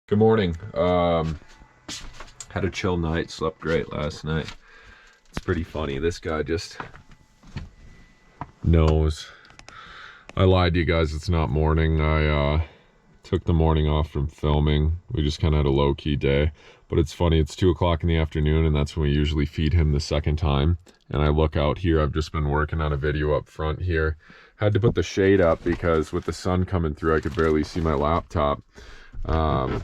Good morning. Had a chill night, slept great last night. It's pretty funny. This guy just knows. I lied to you guys, it's not morning. I took the morning off from filming. We just kind of had a low-key day. But it's funny, it's 2 o'clock in the afternoon, and that's when we usually feed him the second time. And I look out here, I've just been working on a video up front here. Had to put the shade up because with the sun coming through, I could barely see my laptop. And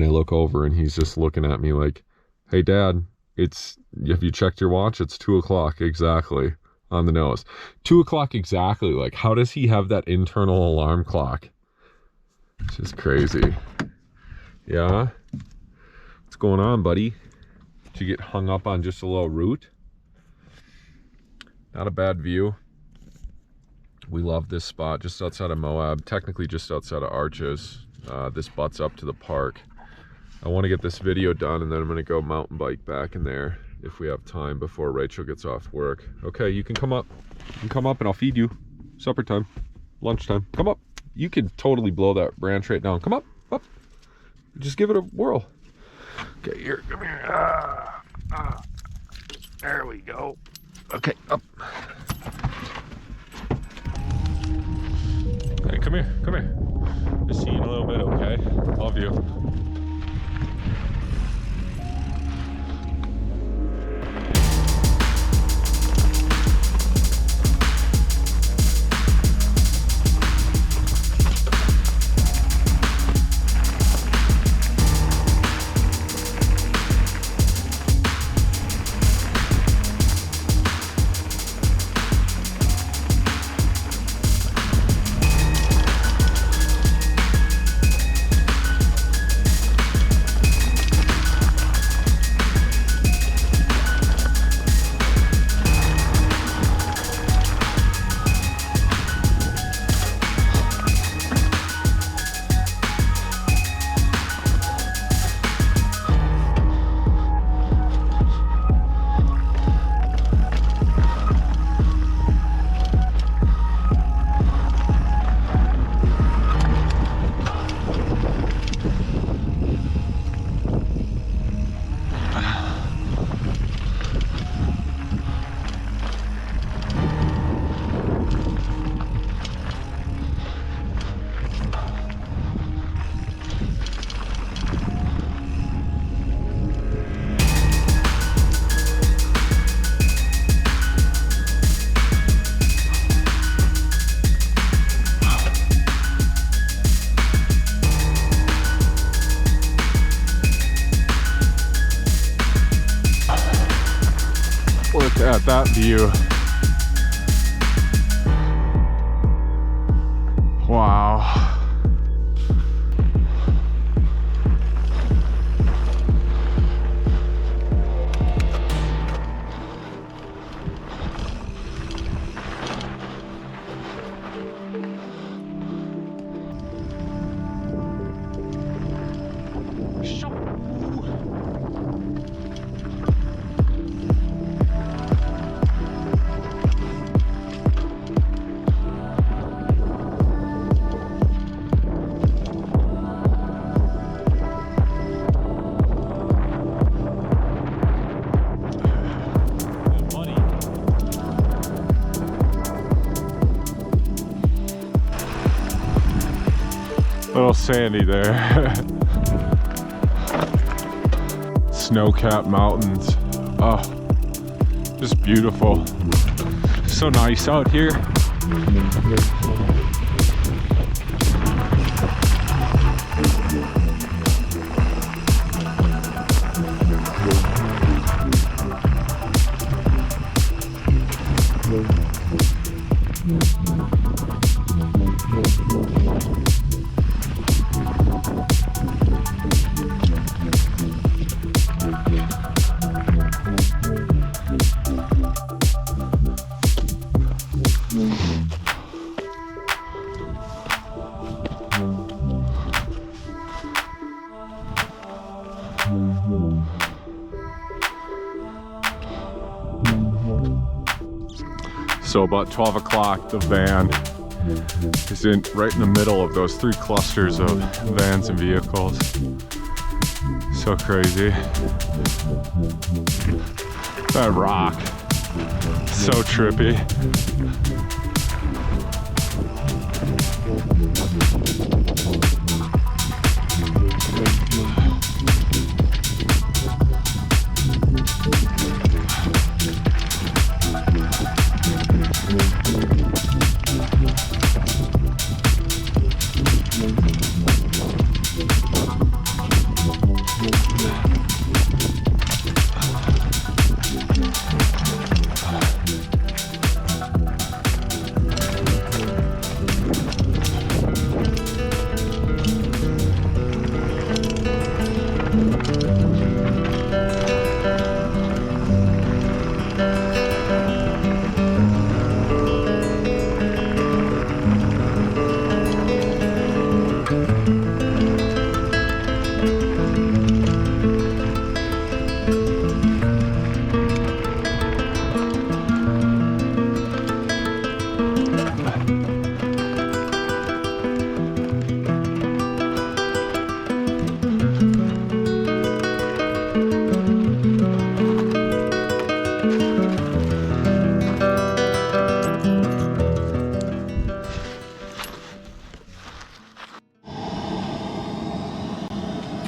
I look over and he's just looking at me like, hey Dad, have you checked your watch? It's 2 o'clock exactly on the nose. 2 o'clock exactly. Like, how does he have that internal alarm clock? It's just crazy. Yeah? What's going on, buddy? Did you get hung up on just a little root? Not a bad view. We love this spot just outside of Moab, technically just outside of Arches. This butts up to the park. I want to get this video done and then I'm going to go mountain bike back in there if we have time before Rachel gets off work. Okay, you can come up. You can come up and I'll feed you. Supper time, lunchtime. Come up. You can totally blow that branch right down. Come up, up. Just give it a whirl. Okay, here, come here. There we go. Okay, up. Hey, come here, come here. Just see you in a little bit, okay? Love you. Look at that view. Wow. Little sandy there. Snow-capped mountains. Oh, just beautiful. So nice out here. So about 12 o'clock, the van is right in the middle of those 3 clusters of vans and vehicles. So crazy. That rock, so trippy.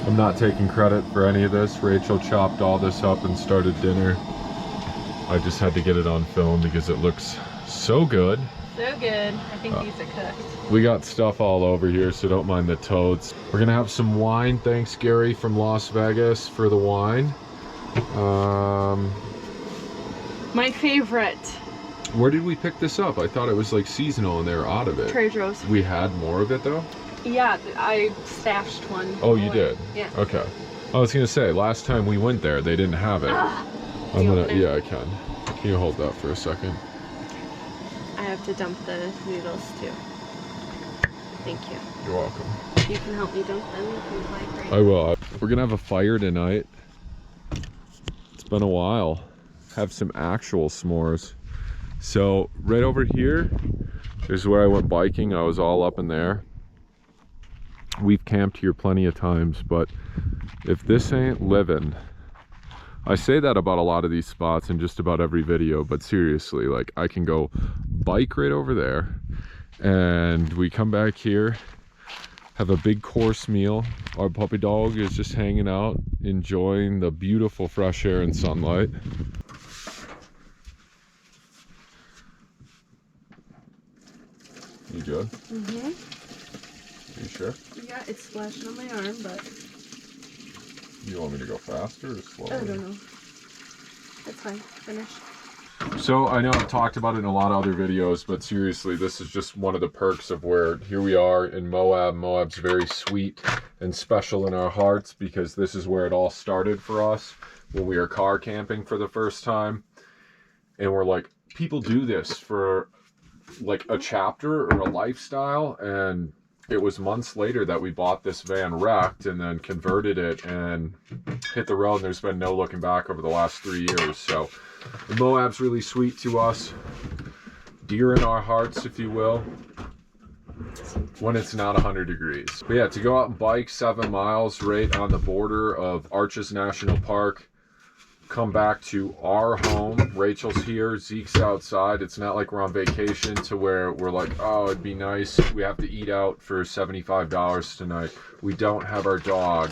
I'm not taking credit for any of this. Rachel chopped all this up and started dinner. I just had to get it on film because it looks so good. So good. I think these are cooked. We got stuff all over here, so don't mind the toads. We're gonna have some wine. Thanks, Gary from Las Vegas, for the wine. My favorite. Where did we pick this up? I thought it was like seasonal and they were out of it. Trader Joe's. We had more of it though? Yeah, I stashed one. Oh, you did? Yeah. Okay. I was gonna say, last time we went there, they didn't have it. Yeah, I can. Can you hold that for a second? I have to dump the noodles too. Thank you. You're welcome. You can help me dump them. You can like I will. We're gonna have a fire tonight. It's been a while. Have some actual s'mores. So right over here is where I went biking. I was all up in there. We've camped here plenty of times, but if this ain't living, I say that about a lot of these spots in just about every video, but seriously, like I can go bike right over there and we come back here, have a big course meal. Our puppy dog is just hanging out, enjoying the beautiful fresh air and sunlight. You good? Mm-hmm. You sure? Yeah, it's splashing on my arm, but... You want me to go faster or slower? I don't know. That's fine. Finish. So I know I've talked about it in a lot of other videos, but seriously, this is just one of the perks of where here we are in Moab. Moab's very sweet and special in our hearts because this is where it all started for us when we were car camping for the first time. And we're like, people do this for like a chapter or a lifestyle, and it was months later that we bought this van wrecked and then converted it and hit the road, and there's been no looking back over the last 3 years. So the Moab's really sweet to us, dear in our hearts, if you will, when it's not 100 degrees. But yeah, to go out and bike 7 miles right on the border of Arches National Park, come back to our home. Rachel's here, Zeke's outside. It's not like we're on vacation to where we're like, oh, it'd be nice, we have to eat out for $75 tonight. We don't have our dog.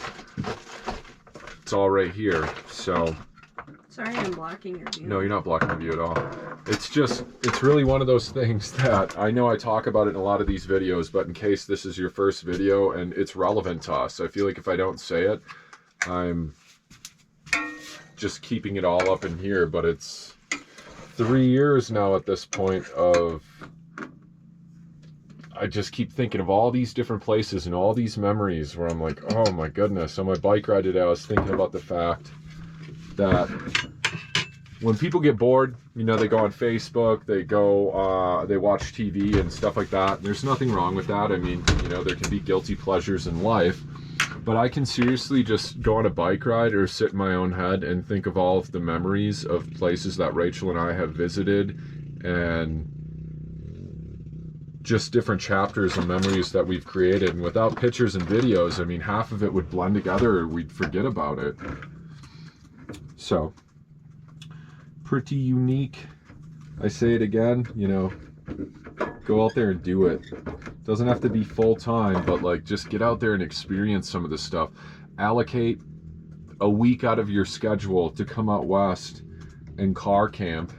It's all right here. So sorry, I'm blocking your view. no, you're not blocking the view at all. It's just, it's really one of those things that I know I talk about it in a lot of these videos, but in case this is your first video and it's relevant to us, I feel like if I don't say it, I'm just keeping it all up in here. But it's 3 years now at this point of, I just keep thinking of all these different places and all these memories where I'm like, oh my goodness. On my bike ride today, I was thinking about the fact that when people get bored, you know, they go on Facebook, they go, they watch TV and stuff like that. And there's nothing wrong with that. I mean, you know, there can be guilty pleasures in life. But I can seriously just go on a bike ride or sit in my own head and think of all of the memories of places that Rachel and I have visited and just different chapters and memories that we've created. And without pictures and videos, I mean, half of it would blend together or we'd forget about it. So, pretty unique. I say it again, you know, go out there and do it. Doesn't have to be full time, but like just get out there and experience some of this stuff. Allocate a week out of your schedule to come out west and car camp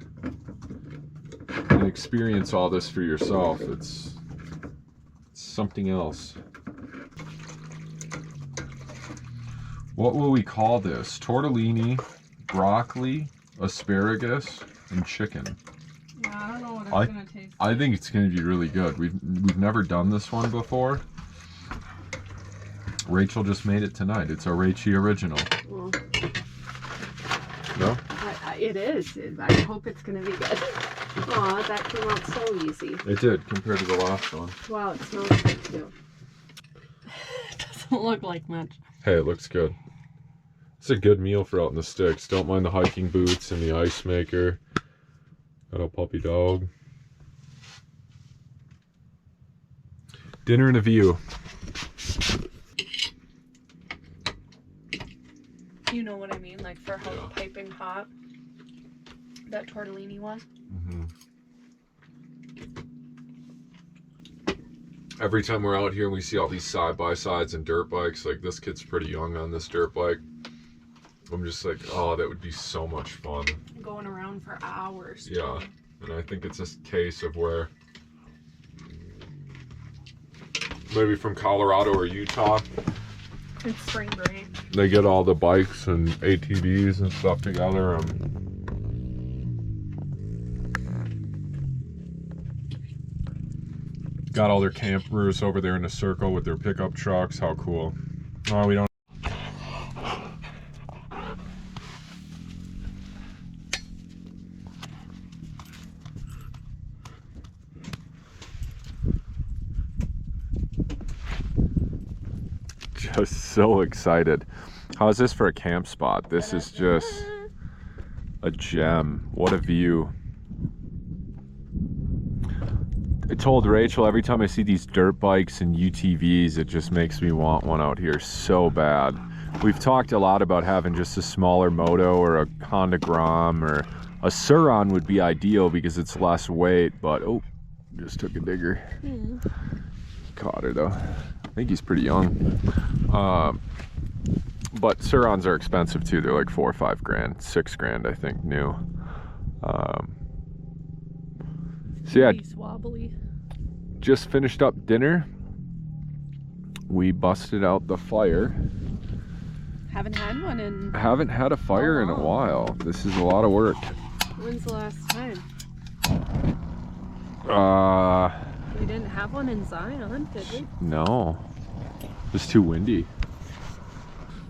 and experience all this for yourself. It's something else. What will we call this? Tortellini, broccoli, asparagus, and chicken. Yeah, I don't know what it's gonna taste I like. think it's gonna be really good. We've never done this one before. Rachel just made it tonight. It's a Rachie original. Well, No? it is. I hope it's gonna be good. Aw, that came out so easy. It did compared to the last one. Wow, it smells good too. It doesn't look like much. Hey, it looks good. It's a good meal for out in the sticks. Don't mind the hiking boots and the ice maker. Got a puppy dog. Dinner and a view. You know what I mean? Like for how piping hot that tortellini was. Mm-hmm. Every time we're out here and we see all these side-by-sides and dirt bikes, like this kid's pretty young on this dirt bike. I'm just like, oh, that would be so much fun. Going around for hours. Yeah, and I think it's a case of where maybe from Colorado or Utah, It's spring break. they get all the bikes and ATVs and stuff together. Got all their campers over there in a circle with their pickup trucks. How cool. Oh, we don't. Just so excited. How's this for a camp spot? This is just a gem. What a view. I told Rachel every time I see these dirt bikes and UTVs, it just makes me want one out here so bad. We've talked a lot about having just a smaller moto or a Honda Grom, or a Suron would be ideal because it's less weight, but oh, just took a digger. Caught her though. I think he's pretty young. But Surons are expensive too. They're like 4 or 5 grand, 6 grand I think new. So yeah, Wobbly. just finished up dinner. We busted out the fire. Haven't had one in. Haven't had a fire in a while. This is a lot of work. When's the last time? We didn't have one in Zion, did we? No. It was too windy.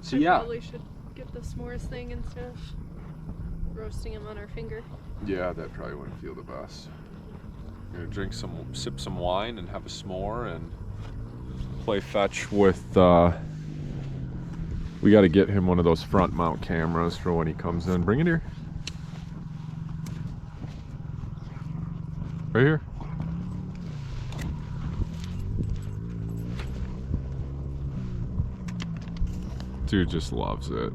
So We yeah. probably should get the s'mores thing instead of roasting them on our finger. Yeah, that probably wouldn't feel the best. We're gonna sip some wine and have a s'more and play fetch with, we gotta get him one of those front mount cameras for when he comes in. Bring it here. Right here. Dude just loves it.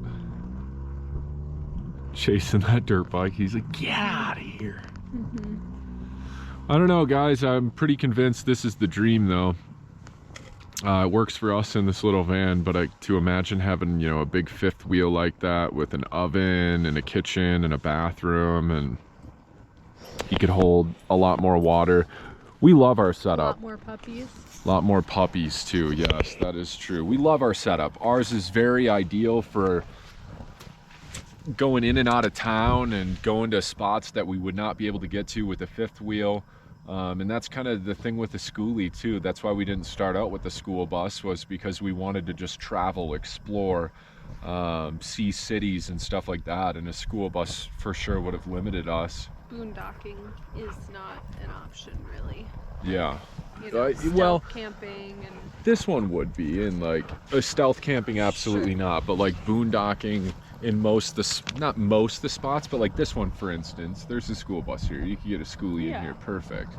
Chasing that dirt bike. He's like, get out of here. I don't know, guys. I'm pretty convinced this is the dream, though. It works for us in this little van, but to imagine having, you know, a big fifth wheel like that with an oven and a kitchen and a bathroom, and he could hold a lot more water. We love our A setup. lot more puppies. A lot more puppies too. Yes, that is true. We love our setup. Ours is very ideal for going in and out of town and going to spots that we would not be able to get to with a fifth wheel. And that's kind of the thing with the schoolie too. That's why we didn't start out with the school bus, was because we wanted to just travel, explore, see cities and stuff like that. And a school bus for sure would have limited us. Boondocking is not an option, really. Yeah. You know, well, stealth camping and this one would be in like a stealth camping, absolutely not, but like boondocking in not most the spots, but like this one for instance, there's a school bus here. You can get a schoolie in here, perfect.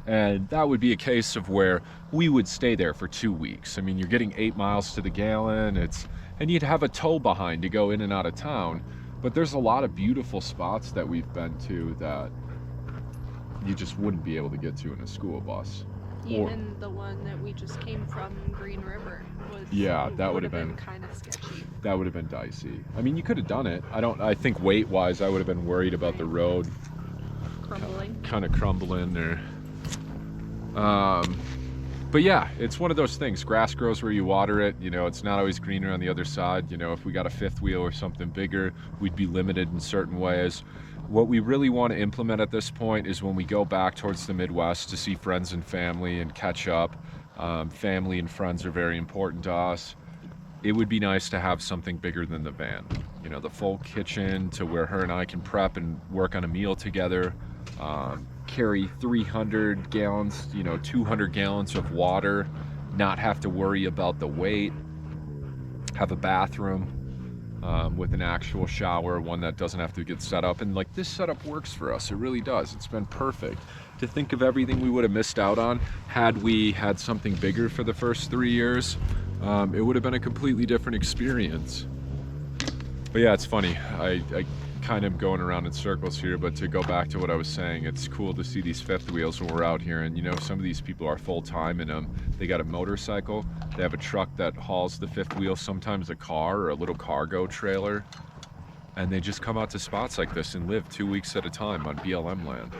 And that would be a case of where we would stay there for 2 weeks. I mean, you're getting 8 miles to the gallon, and you'd have a tow behind to go in and out of town. But there's a lot of beautiful spots that we've been to that you just wouldn't be able to get to in a school bus. Even the one that we just came from, Green River, was that would have been kind of sketchy. That would have been dicey. I mean, you could have done it. I think weight-wise, I would have been worried about the road Crumbling. kind of crumbling or. But yeah, it's one of those things. Grass grows where you water it. You know, it's not always greener on the other side. You know, if we got a fifth wheel or something bigger, we'd be limited in certain ways. What we really want to implement at this point is when we go back towards the Midwest to see friends and family and catch up. Family and friends are very important to us. It would be nice to have something bigger than the van. You know, the full kitchen to where her and I can prep and work on a meal together. Carry 300 gallons, 200 gallons of water, not have to worry about the weight, have a bathroom with an actual shower, one that doesn't have to get set up. And like, this setup works for us. It really does. It's been perfect. To think of everything we would have missed out on had we had something bigger for the first 3 years, it would have been a completely different experience. But yeah, it's funny. I kind of going around in circles here, but to go back to what I was saying, it's cool to see these fifth wheels when we're out here. And some of these people are full-time in them. They got a motorcycle, they have a truck that hauls the fifth wheel, sometimes a car or a little cargo trailer, and they just come out to spots like this and live 2 weeks at a time on BLM land.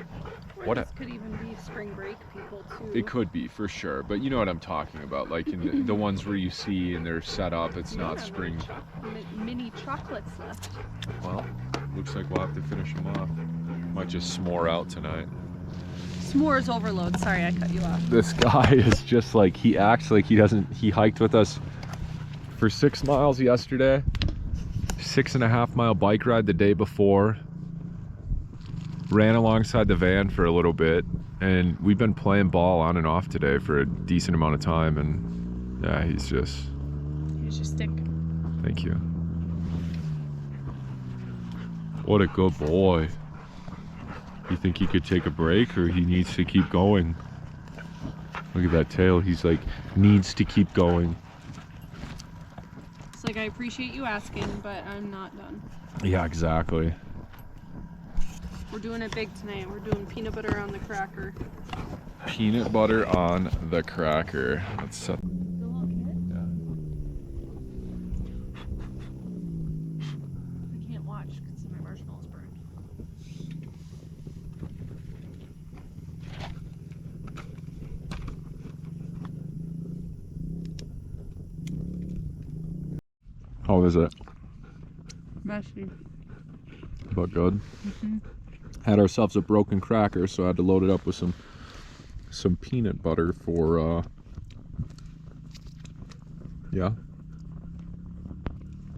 This could even be spring break people too. It could be, for sure, but you know what I'm talking about, like in the ones where you see and they're set up, it's not spring. Mini chocolates left. Well, looks like we'll have to finish them off. Might just s'more out tonight. S'mores overload. Sorry, I cut you off. This guy is just like, he acts like he hiked with us for 6 miles yesterday, 6.5 mile bike ride the day before, ran alongside the van for a little bit, and we've been playing ball on and off today for a decent amount of time. And yeah, he's just stick. Thank you. What a good boy. You think he could take a break, or he needs to keep going? Look at that tail. He's like, needs to keep going. It's like, I appreciate you asking, but I'm not done. Yeah, exactly. We're doing it big tonight. We're doing peanut butter on the cracker. Peanut butter on the cracker. Let's set. The little kid? Yeah. I can't watch because my marshmallows burned. How is it? Messy. But good. Mm-hmm. Had ourselves a broken cracker, so I had to load it up with some peanut butter for yeah.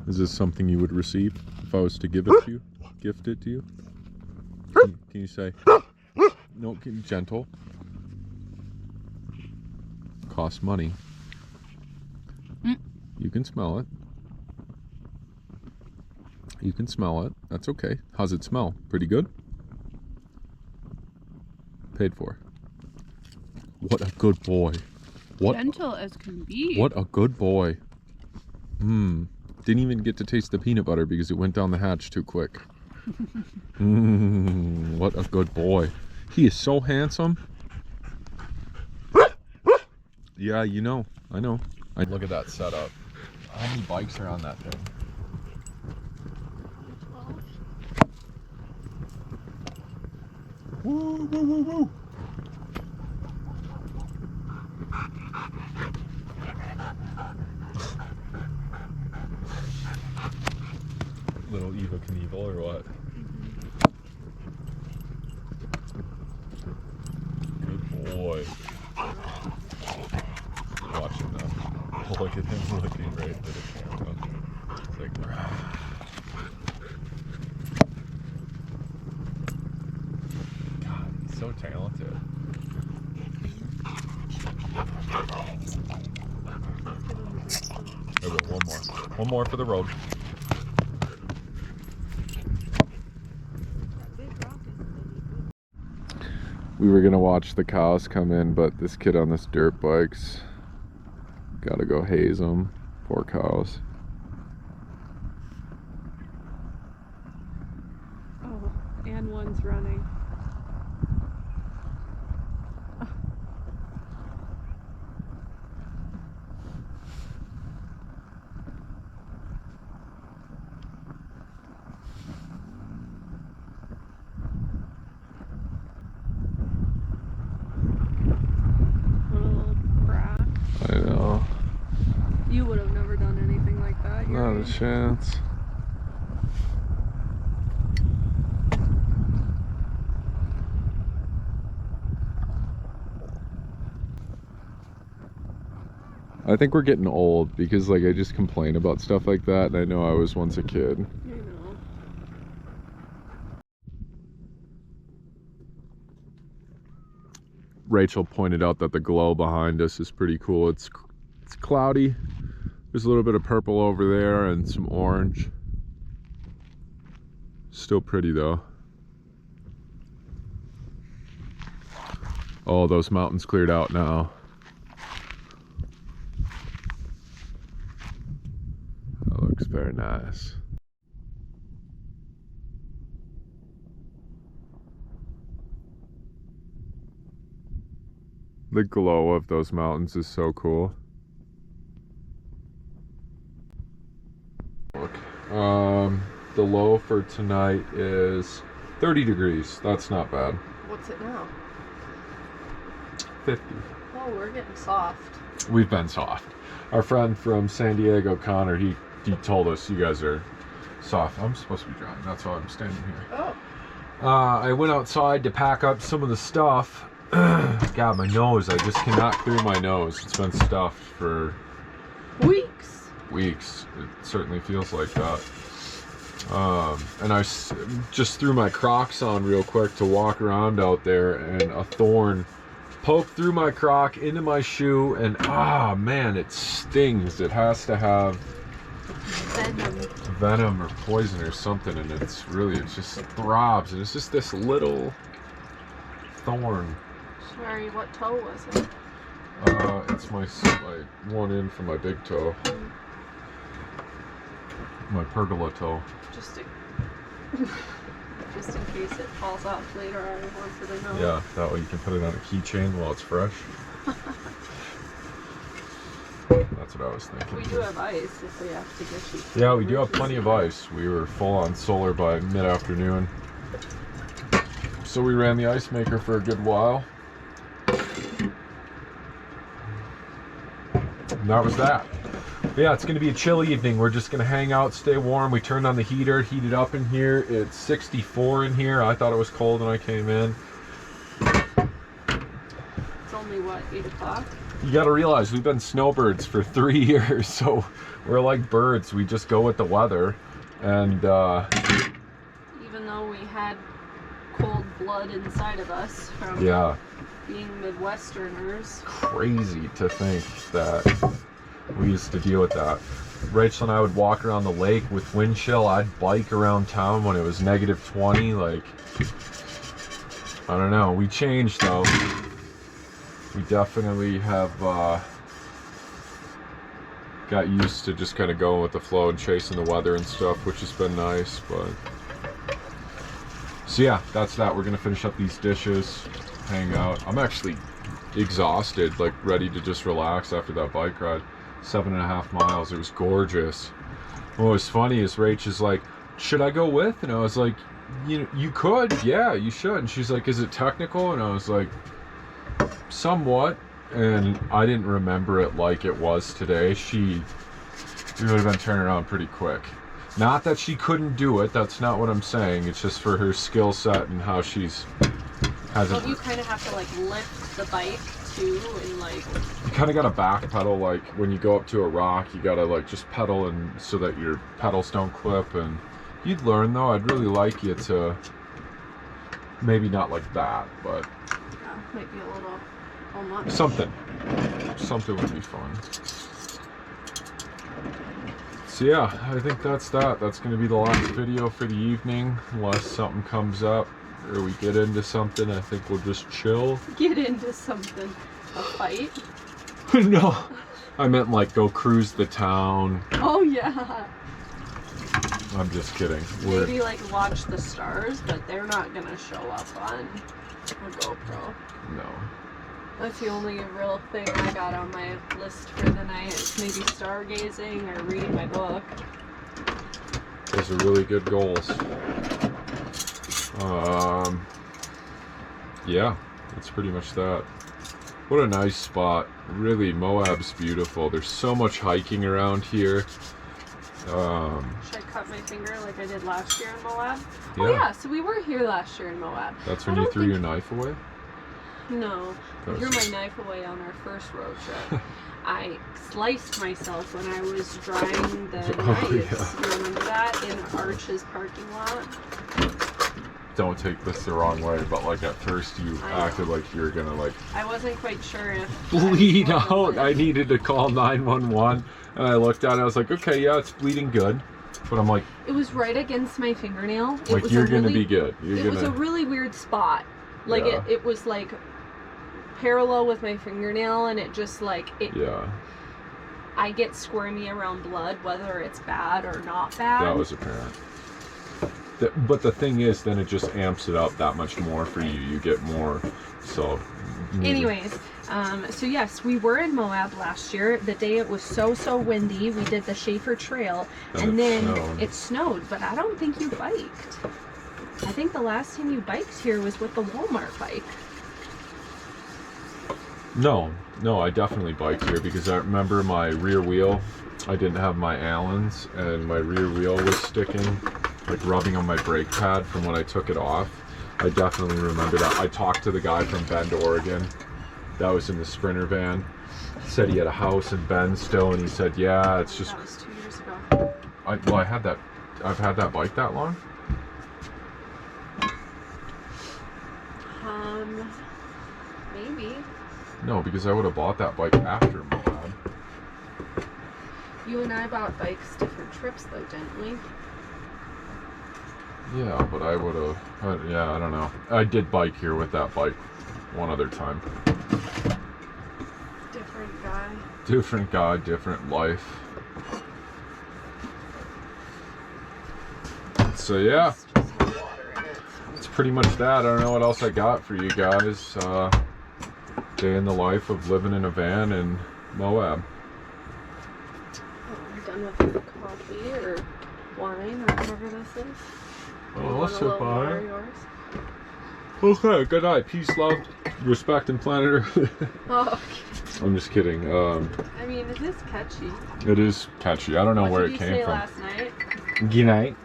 Is this something you would receive if I was to give it to you? Gift it to you? Can you say no? Gentle. Costs money. You can smell it. You can smell it. That's okay. How's it smell? Pretty good? Paid for. What a good boy. What? Gentle as can be. What a good boy. Didn't even get to taste the peanut butter because it went down the hatch too quick. What a good boy. He is so handsome. Yeah, I know. Look at that setup. How many bikes are on that thing? Woo, woo, woo, woo. Little Eva Knievel or what? Good boy. Watch him now. Look at him looking right at the camera. It's like, rah. God, he's so talented. I will, one more. One more for the road. We were gonna watch the cows come in, but this kid on this dirt bike's gotta go haze them. Poor cows. Oh, and one's running. I know. You would have never done anything like that. Not a chance. I think we're getting old because like I just complain about stuff like that, and I know I was once a kid. I know. Rachel pointed out that the glow behind us is pretty cool. It's cloudy. There's a little bit of purple over there and some orange. Still pretty though. Oh, those mountains cleared out now. That looks very nice. The glow of those mountains is so cool. Look, the low for tonight is 30 degrees. That's not bad. What's it now? 50. Oh, we're getting soft. We've been soft. Our friend from San Diego, Connor, he told us you guys are soft. I'm supposed to be driving. That's why I'm standing here. Oh. I went outside to pack up some of the stuff. God, my nose. I just cannot clear my nose. It's been stuffed for Weeks. It certainly feels like that. And I just threw my Crocs on real quick to walk around out there, and a thorn poked through my Croc into my shoe, and man, it stings. It has to have venom or poison or something, and it just throbs, and it's just this little thorn. Sorry, what toe was it? It's my one in from my big toe. My pergola toe. Just in case it falls off later, I wanted to know. Yeah, that way you can put it on a keychain while it's fresh. That's what I was thinking. We do have ice if we have to get you. Yeah, we do have plenty of ice. We were full on solar by mid-afternoon. So we ran the ice maker for a good while. And that was that. But yeah, it's going to be a chill evening. We're just going to hang out, stay warm. We turned on the heater, heated up in here. It's 64 in here. I thought it was cold when I came in. It's only, what, 8 o'clock? You got to realize we've been snowbirds for 3 years, so we're like birds. We just go with the weather. And even though we had cold blood inside of us from being Midwesterners. Crazy to think that we used to deal with that. Rachel and I would walk around the lake with wind chill. I'd bike around town when it was -20. Like, I don't know. We changed though. We definitely have got used to just kind of going with the flow and chasing the weather and stuff, which has been nice. But so yeah, that's that. We're gonna finish up these dishes, hang out. I'm actually exhausted, like ready to just relax after that bike ride. 7.5 miles. It was gorgeous. What was funny is Rach is like, should I go with? And I was like, you could, yeah, you should. And she's like, is it technical? And I was like, somewhat. And I didn't remember it like it was today. We would have been turning around pretty quick. Not that she couldn't do it, that's not what I'm saying. It's just for her skill set and how she's Don't you kind of have to like lift the bike too, and like you kind of got to back pedal, like when you go up to a rock you got to like just pedal and so that your pedals don't clip. And you'd learn though. I'd really like you to maybe not like that, but yeah, might be a little much. something would be fun. So yeah, I think that's that. That's going to be the last video for the evening unless something comes up or we get into something, I think we'll just chill. Get into something. A fight? No, I meant like go cruise the town. Oh yeah. I'm just kidding. Maybe like watch the stars, but they're not gonna show up on a GoPro. No. That's the only real thing I got on my list for the night. Is maybe stargazing or reading my book. Those are really good goals. Yeah, that's pretty much that. What a nice spot. Really, Moab's beautiful. There's so much hiking around here. Should I cut my finger like I did last year in Moab? Yeah. Oh yeah, so we were here last year in Moab. That's when you threw your knife away? No, I threw my knife away on our first road trip. I sliced myself when I was drying the knives. Yeah. You remember that? In Arch's parking lot? Don't take this the wrong way, but like at first you acted like you were gonna like... I wasn't quite sure if... bleed out! I needed to call 911 and I looked at it, I was like, okay, yeah, it's bleeding good. But I'm like... It was right against my fingernail. Like, you're gonna be good. It was a really weird spot. Like, yeah. it was like parallel with my fingernail, and it just like... Yeah. I get squirmy around blood, whether it's bad or not bad. That was apparent. But the thing is, then it just amps it up that much more for you. You get more, so... Anyways, so yes, we were in Moab last year. The day it was so windy, we did the Schaefer Trail, and then it snowed, but I don't think you biked. I think the last time you biked here was with the Walmart bike. No, I definitely biked here because I remember my rear wheel, I didn't have my Allens, and my rear wheel was sticking, like rubbing on my brake pad from when I took it off. I definitely remember that. I talked to the guy from Bend, Oregon. That was in the Sprinter van. He said he had a house in Bend still, and he said, yeah, it's just... That was 2 years ago. I've had that bike that long? Maybe. No, because I would have bought that bike after Moab. You and I bought bikes different trips though, didn't we? Yeah, but I would have... yeah, I don't know. I did bike here with that bike one other time. Different guy. Different guy, different life. So yeah, it's pretty much that. I don't know what else I got for you guys. Day in the life of living in a van in Moab. Are we done with the coffee or wine or whatever this is? Oh, let's sit by. Yours? Okay, good night. Peace, love, respect, and planet Earth. Oh, okay. I'm just kidding. I mean, it is catchy. It is catchy. I don't know where it came from. What did you say last night? Good night.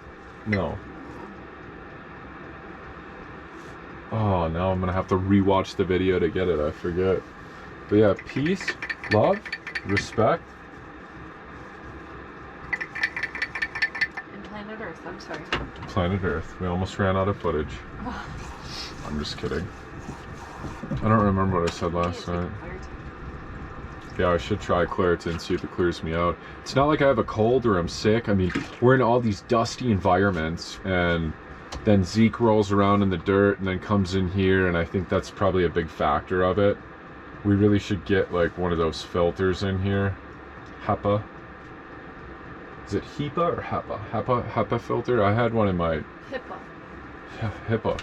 No. Oh, now I'm gonna have to rewatch the video to get it. I forget. But yeah, peace, love, respect. And planet Earth. I'm sorry. Planet Earth. We almost ran out of footage. I'm just kidding. I don't remember what I said last night. Yeah, I should try Claritin, see if it clears me out. It's not like I have a cold or I'm sick. I mean, we're in all these dusty environments, and then Zeke rolls around in the dirt and then comes in here, and I think that's probably a big factor of it. We really should get like one of those filters in here. HEPA. Is it HEPA or HEPA? HEPA filter? I had one in my... HIPAA. Yeah, HEPA.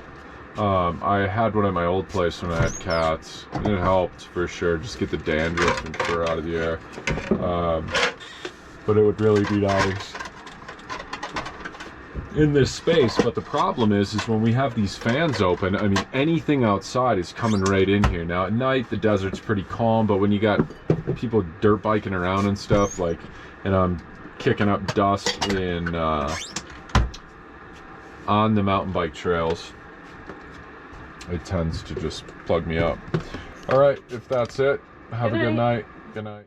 I had one at my old place when I had cats. And it helped for sure. Just get the dandruff and fur out of the air. But it would really be nice in this space. But the problem is when we have these fans open, I mean, anything outside is coming right in here. Now at night, the desert's pretty calm, but when you got people dirt biking around and stuff, like, and I'm kicking up dust in, on the mountain bike trails, it tends to just plug me up. All right, if that's it, have a good night. Good night.